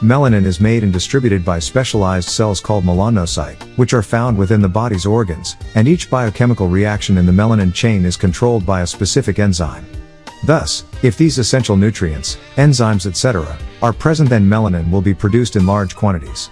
melanin is made and distributed by specialized cells called melanocytes, which are found within the body's organs, and each biochemical reaction in the melanin chain is controlled by a specific enzyme. Thus, if these essential nutrients, enzymes etc., are present, then melanin will be produced in large quantities.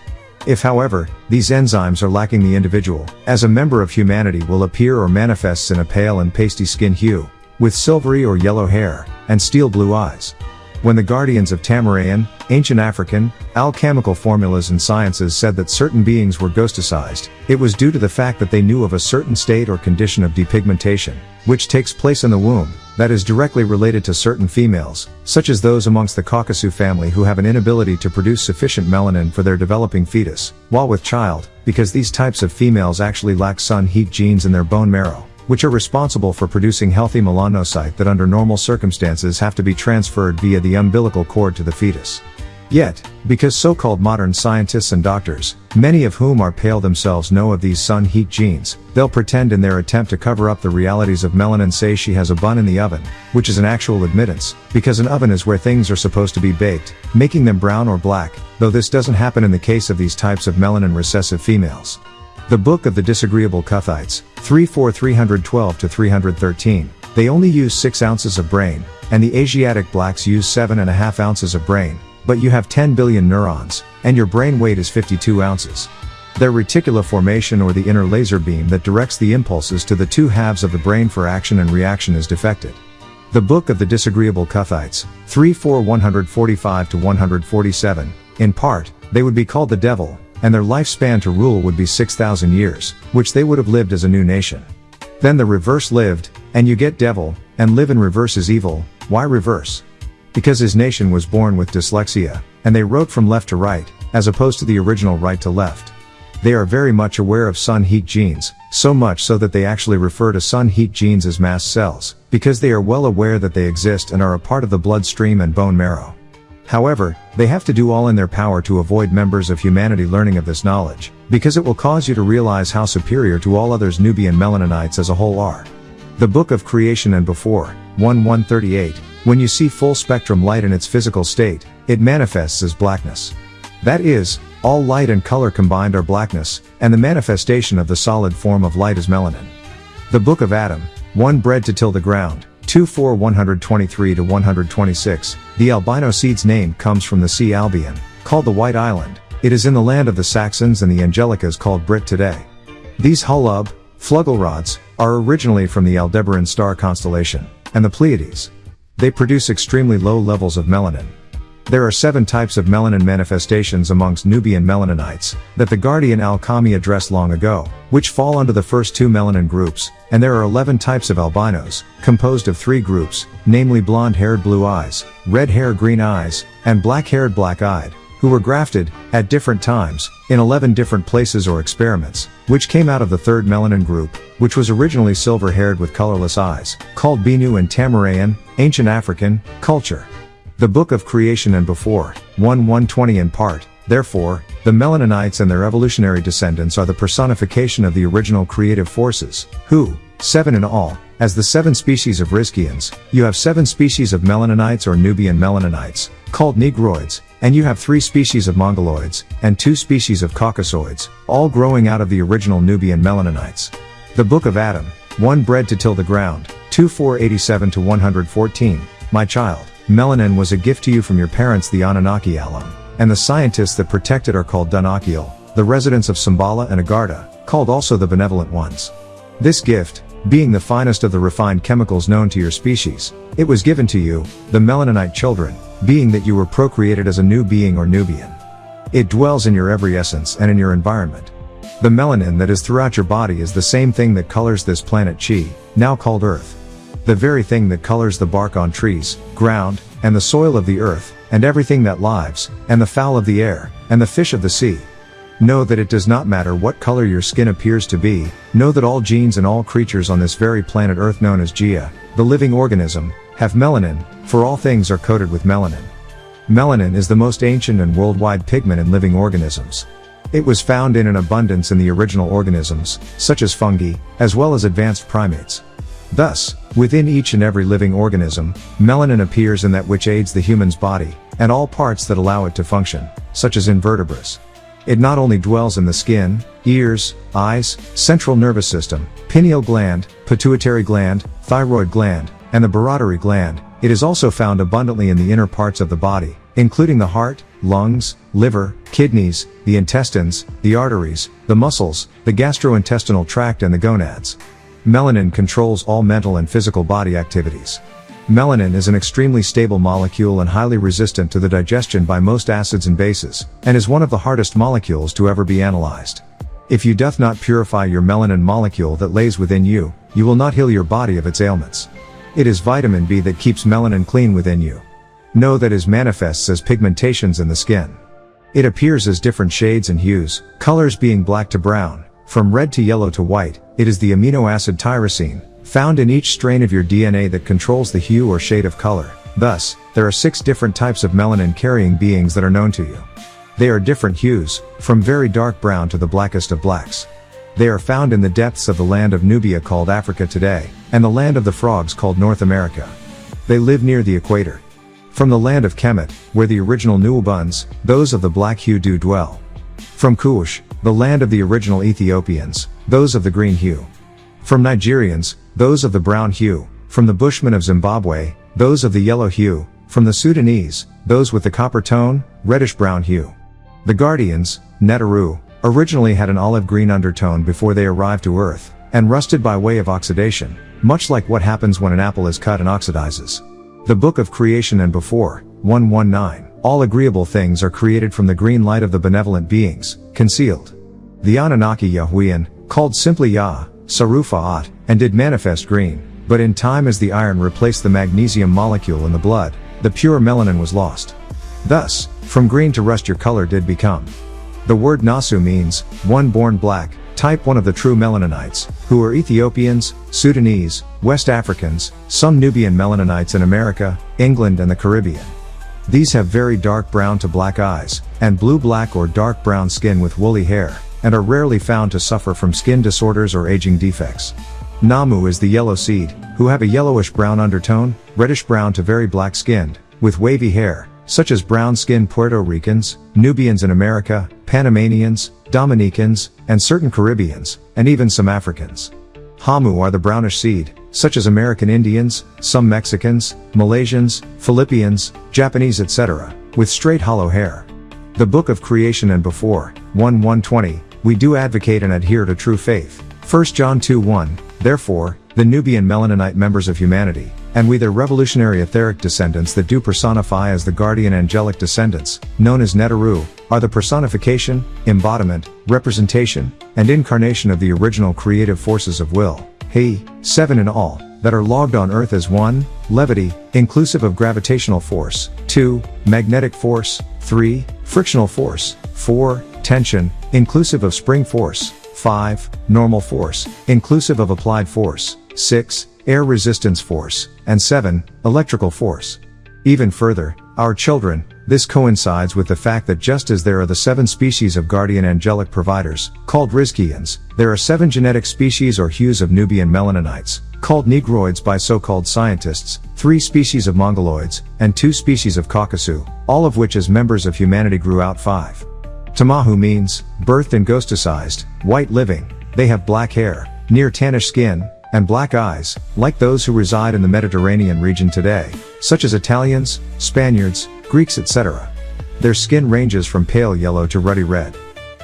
If, however, these enzymes are lacking, the individual, as a member of humanity, will appear or manifests in a pale and pasty skin hue, with silvery or yellow hair, and steel blue eyes. When the guardians of Tamarayan, ancient African, alchemical formulas and sciences said that certain beings were ghostasized, it was due to the fact that they knew of a certain state or condition of depigmentation, which takes place in the womb, that is directly related to certain females, such as those amongst the Caucasus family who have an inability to produce sufficient melanin for their developing fetus, while with child, because these types of females actually lack sun heat genes in their bone marrow, which are responsible for producing healthy melanocytes that under normal circumstances have to be transferred via the umbilical cord to the fetus. Yet, because so-called modern scientists and doctors, many of whom are pale themselves, know of these sun heat genes, they'll pretend in their attempt to cover up the realities of melanin say she has a bun in the oven, which is an actual admittance, because an oven is where things are supposed to be baked, making them brown or black, though this doesn't happen in the case of these types of melanin recessive females. The Book of the Disagreeable Cuthites, 3:312-313, they only use 6 ounces of brain, and the Asiatic blacks use 7.5 ounces of brain, but you have 10 billion neurons, and your brain weight is 52 ounces. Their reticular formation, or the inner laser beam that directs the impulses to the two halves of the brain for action and reaction, is defected. The Book of the Disagreeable Cuthites, 3:145-147, in part, they would be called the devil, and their lifespan to rule would be 6,000 years, which they would have lived as a new nation. Then the reverse lived, and you get devil, and live in reverse is evil. Why reverse? Because his nation was born with dyslexia, and they wrote from left to right, as opposed to the original right to left. They are very much aware of sun heat genes, so much so that they actually refer to sun heat genes as mast cells, because they are well aware that they exist and are a part of the bloodstream and bone marrow. However, they have to do all in their power to avoid members of humanity learning of this knowledge, because it will cause you to realize how superior to all others Nubian melaninites as a whole are. The Book of Creation and Before, 1:138, when you see full spectrum light in its physical state, it manifests as blackness. That is, all light and color combined are blackness, and the manifestation of the solid form of light is melanin. The Book of Adam, 1 Bread to Till the Ground, 2:123-126, the albino seed's name comes from the sea Albion, called the White Island. It is in the land of the Saxons, and the Angelicas called Brit today. These Hulub, Flugelrods, are originally from the Aldebaran star constellation, and the Pleiades. They produce extremely low levels of melanin. There are 7 types of melanin manifestations amongst Nubian melaninites, that the guardian Al-Khami addressed long ago, which fall under the first 2 melanin groups, and there are 11 types of albinos, composed of 3 groups, namely blonde-haired blue eyes, red-haired green eyes, and black-haired black-eyed, who were grafted, at different times, in 11 different places or experiments, which came out of the 3rd melanin group, which was originally silver-haired with colorless eyes, called Binu in Tamarayan, ancient African, culture. The Book of Creation and Before, 1:120 in part, therefore, the melaninites and their evolutionary descendants are the personification of the original creative forces, who, 7 in all, as the 7 species of Rizkians, you have 7 species of melaninites or Nubian melaninites, called Negroids, and you have 3 species of Mongoloids, and 2 species of Caucasoids, all growing out of the original Nubian melaninites. The Book of Adam, 1 Bread to Till the Ground, 2:487-114, my child. Melanin was a gift to you from your parents the Anunnaki alum, and the scientists that protect it are called Dunakiel, the residents of Sambala and Agartha, called also the benevolent ones. This gift, being the finest of the refined chemicals known to your species, it was given to you, the melaninite children, being that you were procreated as a new being or Nubian. It dwells in your every essence and in your environment. The melanin that is throughout your body is the same thing that colors this planet Chi, now called Earth. The very thing that colors the bark on trees, ground, and the soil of the earth, and everything that lives, and the fowl of the air, and the fish of the sea. Know that it does not matter what color your skin appears to be, know that all genes and all creatures on this very planet Earth known as Gaia, the living organism, have melanin, for all things are coated with melanin. Melanin is the most ancient and worldwide pigment in living organisms. It was found in an abundance in the original organisms, such as fungi, as well as advanced primates. Thus, Within each and every living organism, melanin appears in that which aids the human's body, and all parts that allow it to function, such as invertebrates. It not only dwells in the skin, ears, eyes, central nervous system, pineal gland, pituitary gland, thyroid gland, and the parotid gland, it is also found abundantly in the inner parts of the body, including the heart, lungs, liver, kidneys, the intestines, the arteries, the muscles, the gastrointestinal tract and the gonads. Melanin controls all mental and physical body activities. Melanin is an extremely stable molecule and highly resistant to the digestion by most acids and bases, and is one of the hardest molecules to ever be analyzed. If you doth not purify your melanin molecule that lays within you, you will not heal your body of its ailments. It is vitamin B that keeps melanin clean within you. Know that it manifests as pigmentations in the skin. It appears as different shades and hues, colors being black to brown, from red to yellow to white. It is the amino acid tyrosine, found in each strain of your DNA that controls the hue or shade of color. Thus, there are 6 different types of melanin-carrying beings that are known to you. They are different hues, from very dark brown to the blackest of blacks. They are found in the depths of the land of Nubia called Africa today, and the land of the frogs called North America. They live near the equator. From the land of Kemet, where the original Nubians, those of the black hue do dwell. From Kush, the land of the original Ethiopians, those of the green hue. From Nigerians, those of the brown hue. From the Bushmen of Zimbabwe, those of the yellow hue. From the Sudanese, those with the copper tone, reddish-brown hue. The Guardians, Netaru, originally had an olive-green undertone before they arrived to Earth, and rusted by way of oxidation, much like what happens when an apple is cut and oxidizes. The Book of Creation and Before, 119. All agreeable things are created from the green light of the benevolent beings, concealed. The Anunnaki Yahuian, called simply Yah, Sarufa'at, and did manifest green, but in time as the iron replaced the magnesium molecule in the blood, the pure melanin was lost. Thus, from green to rust your color did become. The word Nasu means, one born black, type 1 of the true melaninites, who are Ethiopians, Sudanese, West Africans, some Nubian melaninites in America, England and the Caribbean. These have very dark brown to black eyes, and blue-black or dark brown skin with woolly hair, and are rarely found to suffer from skin disorders or aging defects. Namu is the yellow seed, who have a yellowish-brown undertone, reddish-brown to very black-skinned, with wavy hair, such as brown-skinned Puerto Ricans, Nubians in America, Panamanians, Dominicans, and certain Caribbeans, and even some Africans. Hamu are the brownish seed, such as American Indians, some Mexicans, Malaysians, Philippians, Japanese etc., with straight hollow hair. The Book of Creation and Before, 1:120, we do advocate and adhere to true faith. 1 John 2:1, therefore, the Nubian Melaninite members of humanity, and we their revolutionary etheric descendants that do personify as the guardian angelic descendants, known as Netaru, are the personification, embodiment, representation, and incarnation of the original creative forces of will, He, 7 in all, that are logged on Earth as 1, levity, inclusive of gravitational force, 2, magnetic force, 3, frictional force, 4, tension, inclusive of spring force, 5, normal force, inclusive of applied force, 6, air resistance force, and 7, electrical force. Even further, our children, this coincides with the fact that just as there are the 7 species of guardian angelic providers, called Rizkians, there are 7 genetic species or hues of Nubian melaninites, called Negroids by so-called scientists, 3 species of Mongoloids, and 2 species of Caucasu, all of which as members of humanity grew out 5. Tamahu means, birthed and ghostasized, white living, they have black hair, near tannish skin, and black eyes, like those who reside in the Mediterranean region today, such as Italians, Spaniards, Greeks etc. Their skin ranges from pale yellow to ruddy red.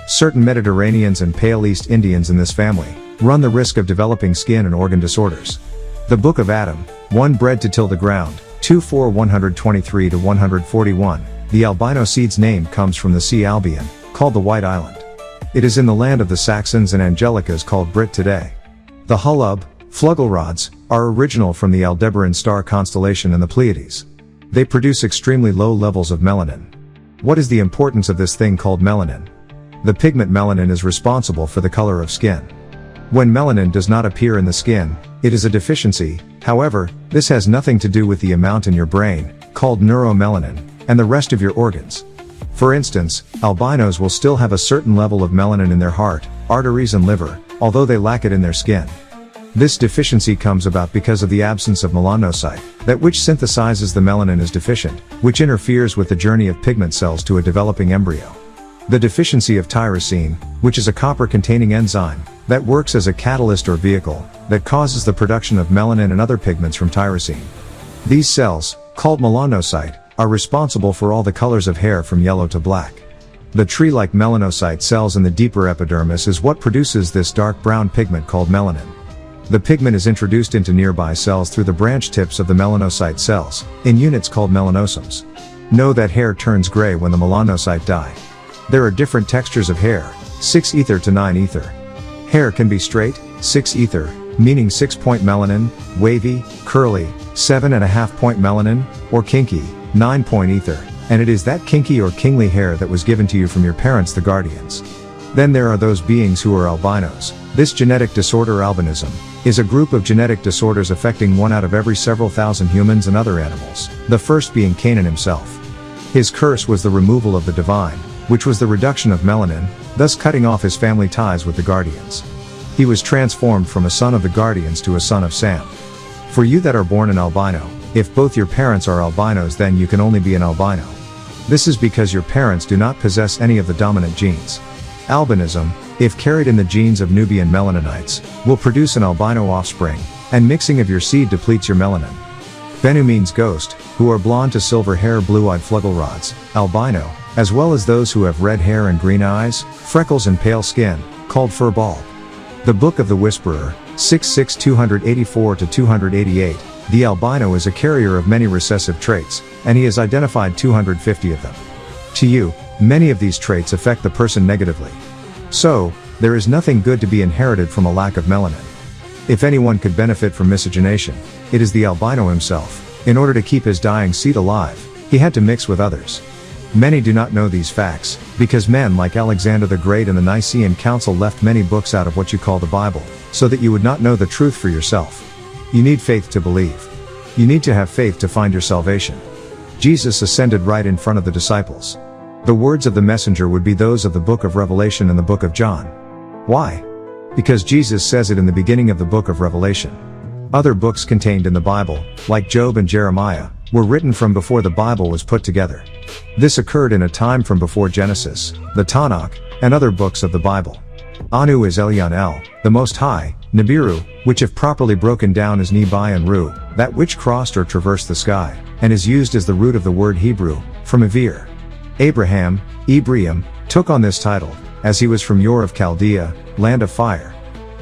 Certain Mediterraneans and Pale East Indians in this family run the risk of developing skin and organ disorders. The Book of Adam, 1 Bread to Till the Ground, 2:123-141, the albino seed's name comes from the Sea Albion, called the White Island. It is in the land of the Saxons and Angelicas called Brit today. The Hullub, Flugelrods, are original from the Aldebaran star constellation and the Pleiades. They produce extremely low levels of melanin. What is the importance of this thing called melanin? The pigment melanin is responsible for the color of skin. When melanin does not appear in the skin, it is a deficiency. However, this has nothing to do with the amount in your brain, called neuromelanin, and the rest of your organs. For instance, albinos will still have a certain level of melanin in their heart, arteries and liver, although they lack it in their skin. This deficiency comes about because of the absence of melanocyte, that which synthesizes the melanin is deficient, which interferes with the journey of pigment cells to a developing embryo. The deficiency of tyrosine, which is a copper-containing enzyme, that works as a catalyst or vehicle, that causes the production of melanin and other pigments from tyrosine. These cells, called melanocyte, are responsible for all the colors of hair from yellow to black. The tree-like melanocyte cells in the deeper epidermis is what produces this dark brown pigment called melanin. The pigment is introduced into nearby cells through the branch tips of the melanocyte cells, in units called melanosomes. Know that hair turns gray when the melanocyte die. There are different textures of hair, 6 ether to 9 ether. Hair can be straight, 6 ether, meaning 6-point melanin, wavy, curly, 7.5-point melanin, or kinky, 9-point ether, and it is that kinky or kingly hair that was given to you from your parents, the guardians. Then there are those beings who are albinos. This genetic disorder, albinism, is a group of genetic disorders affecting 1 out of every several thousand humans and other animals, the first being Canaan himself. His curse was the removal of the divine, which was the reduction of melanin, thus cutting off his family ties with the guardians. He was transformed from a son of the guardians to a son of Sam. For you that are born an albino, if both your parents are albinos, then you can only be an albino. This is because your parents do not possess any of the dominant genes. Albinism, if carried in the genes of Nubian Melaninites, will produce an albino offspring, and mixing of your seed depletes your melanin. Bennu means ghost, who are blonde to silver hair, blue-eyed fluggelrods, albino, as well as those who have red hair and green eyes, freckles and pale skin, called fur bald. The Book of the Whisperer, 6.6 284-288, the albino is a carrier of many recessive traits, and he has identified 250 of them. To you, many of these traits affect the person negatively. So, there is nothing good to be inherited from a lack of melanin. If anyone could benefit from miscegenation, it is the albino himself. In order to keep his dying seed alive, he had to mix with others. Many do not know these facts, because men like Alexander the Great and the Nicene Council left many books out of what you call the Bible, so that you would not know the truth for yourself. You need faith to believe. You need to have faith to find your salvation. Jesus ascended right in front of the disciples. The words of the messenger would be those of the book of Revelation and the book of John. Why? Because Jesus says it in the beginning of the book of Revelation. Other books contained in the Bible, like Job and Jeremiah, were written from before the Bible was put together. This occurred in a time from before Genesis, the Tanakh, and other books of the Bible. Anu is Elyon El, the Most High, Nibiru, which if properly broken down is Nebi, and Ru, that which crossed or traversed the sky, and is used as the root of the word Hebrew, from Evir. Abraham, Ebrium, took on this title, as he was from Ur of Chaldea, land of fire.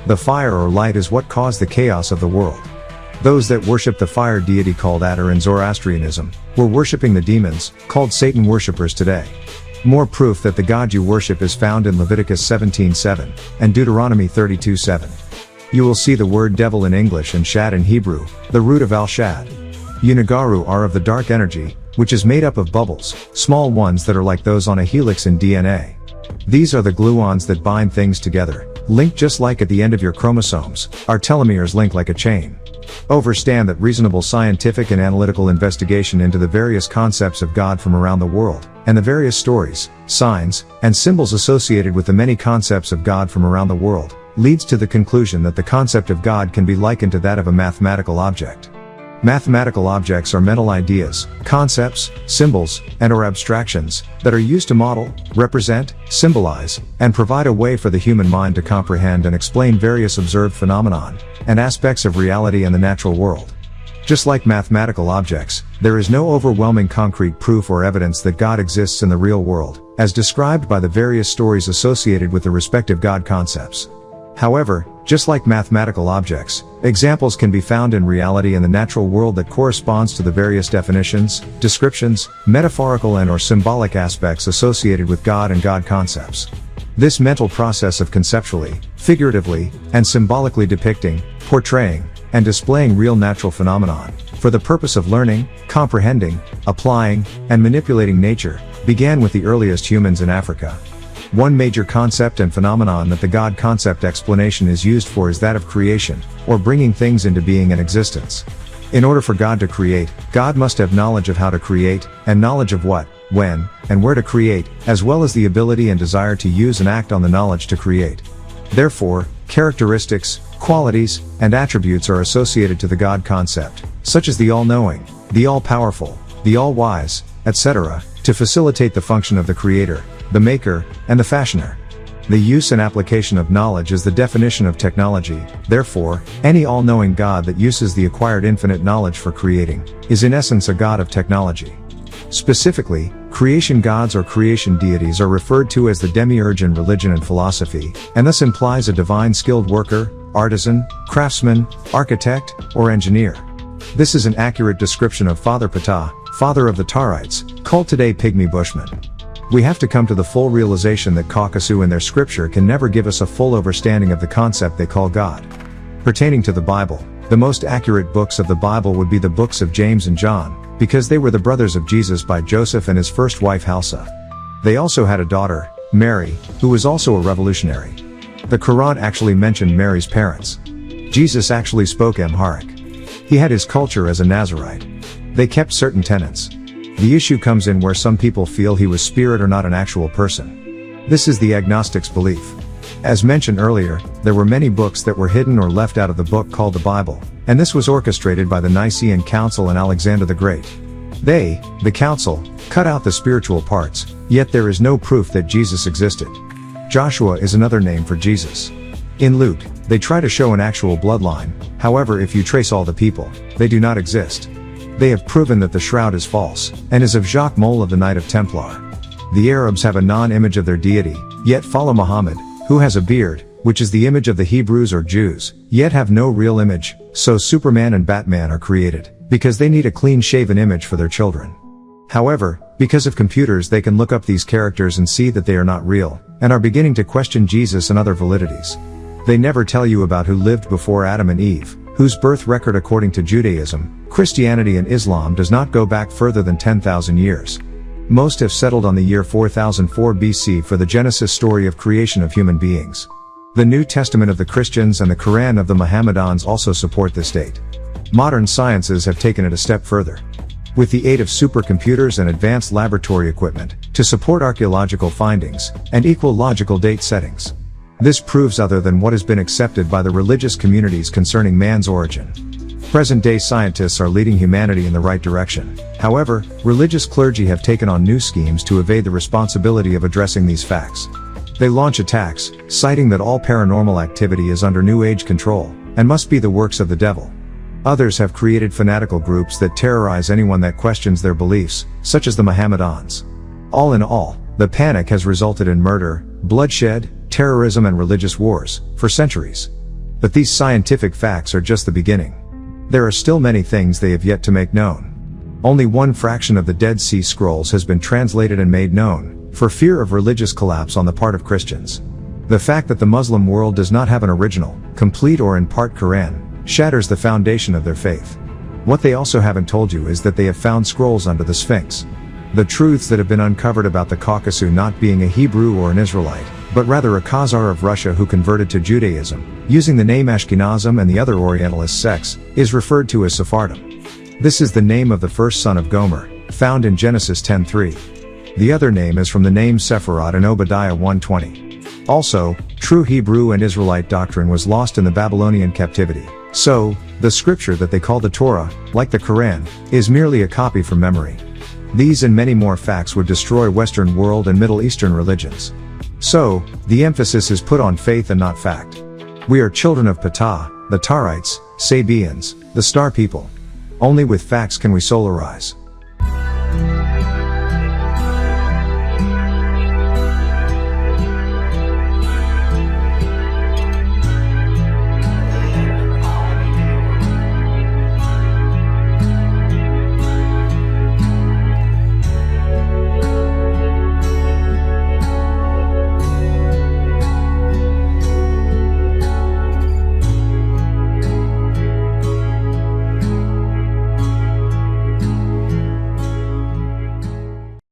The fire or light is what caused the chaos of the world. Those that worship the fire deity called Atar in Zoroastrianism, were worshipping the demons, called Satan worshippers today. More proof that the God you worship is found in Leviticus 17:7, and Deuteronomy 32:7. You will see the word devil in English and shad in Hebrew, the root of al-shad. Unagaru are of the dark energy, which is made up of bubbles, small ones that are like those on a helix in DNA. These are the gluons that bind things together, linked just like at the end of your chromosomes, our telomeres link like a chain. Overstand that reasonable scientific and analytical investigation into the various concepts of God from around the world, and the various stories, signs, and symbols associated with the many concepts of God from around the world, leads to the conclusion that the concept of God can be likened to that of a mathematical object. Mathematical objects are mental ideas, concepts, symbols, and/or abstractions that are used to model, represent, symbolize, and provide a way for the human mind to comprehend and explain various observed phenomenon and aspects of reality and the natural world. Just like mathematical objects, there is no overwhelming concrete proof or evidence that God exists in the real world, as described by the various stories associated with the respective God concepts. However, just like mathematical objects, examples can be found in reality and the natural world that corresponds to the various definitions, descriptions, metaphorical and/or symbolic aspects associated with God and God concepts. This mental process of conceptually, figuratively, and symbolically depicting, portraying, and displaying real natural phenomenon, for the purpose of learning, comprehending, applying, and manipulating nature, began with the earliest humans in Africa. One major concept and phenomenon that the God concept explanation is used for is that of creation, or bringing things into being and existence. In order for God to create, God must have knowledge of how to create, and knowledge of what, when, and where to create, as well as the ability and desire to use and act on the knowledge to create. Therefore, characteristics, qualities, and attributes are associated to the God concept, such as the all-knowing, the all-powerful, the all-wise, etc., to facilitate the function of the creator, the maker, and the fashioner. The use and application of knowledge is the definition of technology. Therefore, any all-knowing God that uses the acquired infinite knowledge for creating is in essence a god of technology. Specifically, creation gods or creation deities are referred to as the demiurge in religion and philosophy, and thus implies a divine skilled worker, artisan, craftsman, architect, or engineer. This is an accurate description of Father Ptah, father of the Tahrites, called today Pygmy Bushmen. We have to come to the full realization that Caucasus in their scripture can never give us a full understanding of the concept they call God. Pertaining to the Bible, the most accurate books of the Bible would be the books of James and John, because they were the brothers of Jesus by Joseph and his first wife Halsa. They also had a daughter, Mary, who was also a revolutionary. The Quran actually mentioned Mary's parents. Jesus actually spoke Amharic. He had his culture as a Nazarite. They kept certain tenets. The issue comes in where some people feel he was spirit or not an actual person. This is the agnostic's belief. As mentioned earlier, there were many books that were hidden or left out of the book called the Bible, and this was orchestrated by the Nicene Council and Alexander the Great. They, the council, cut out the spiritual parts, yet there is no proof that Jesus existed. Joshua is another name for Jesus. In Luke, they try to show an actual bloodline, however if you trace all the people, they do not exist. They have proven that the shroud is false, and is of Jacques Mole of the Knight of Templar. The Arabs have a non-image of their deity, yet follow Muhammad, who has a beard, which is the image of the Hebrews or Jews, yet have no real image, so Superman and Batman are created, because they need a clean-shaven image for their children. However, because of computers they can look up these characters and see that they are not real, and are beginning to question Jesus and other validities. They never tell you about who lived before Adam and Eve, whose birth record according to Judaism, Christianity and Islam does not go back further than 10,000 years. Most have settled on the year 4004 BC for the Genesis story of creation of human beings. The New Testament of the Christians and the Quran of the Mohammedans also support this date. Modern sciences have taken it a step further. With the aid of supercomputers and advanced laboratory equipment, to support archaeological findings, and equal logical date settings. This proves other than what has been accepted by the religious communities concerning man's origin. Present-day scientists are leading humanity in the right direction. However, religious clergy have taken on new schemes to evade the responsibility of addressing these facts. They launch attacks, citing that all paranormal activity is under New Age control, and must be the works of the devil. Others have created fanatical groups that terrorize anyone that questions their beliefs, such as the Mohammedans. All in all, the panic has resulted in murder, bloodshed, terrorism and religious wars, for centuries. But these scientific facts are just the beginning. There are still many things they have yet to make known. Only one fraction of the Dead Sea Scrolls has been translated and made known, for fear of religious collapse on the part of Christians. The fact that the Muslim world does not have an original, complete or in part Quran, shatters the foundation of their faith. What they also haven't told you is that they have found scrolls under the Sphinx. The truths that have been uncovered about the Caucasus not being a Hebrew or an Israelite, but rather a Khazar of Russia who converted to Judaism, using the name Ashkenazim and the other Orientalist sects, is referred to as Sephardim. This is the name of the first son of Gomer, found in Genesis 10:3. The other name is from the name Sephiroth in Obadiah 1:20. Also, true Hebrew and Israelite doctrine was lost in the Babylonian captivity. So, the scripture that they call the Torah, like the Quran, is merely a copy from memory. These and many more facts would destroy Western world and Middle Eastern religions. So, the emphasis is put on faith and not fact. We are children of Ptah, the Tahrites, Sabians, the Star People. Only with facts can we solarize.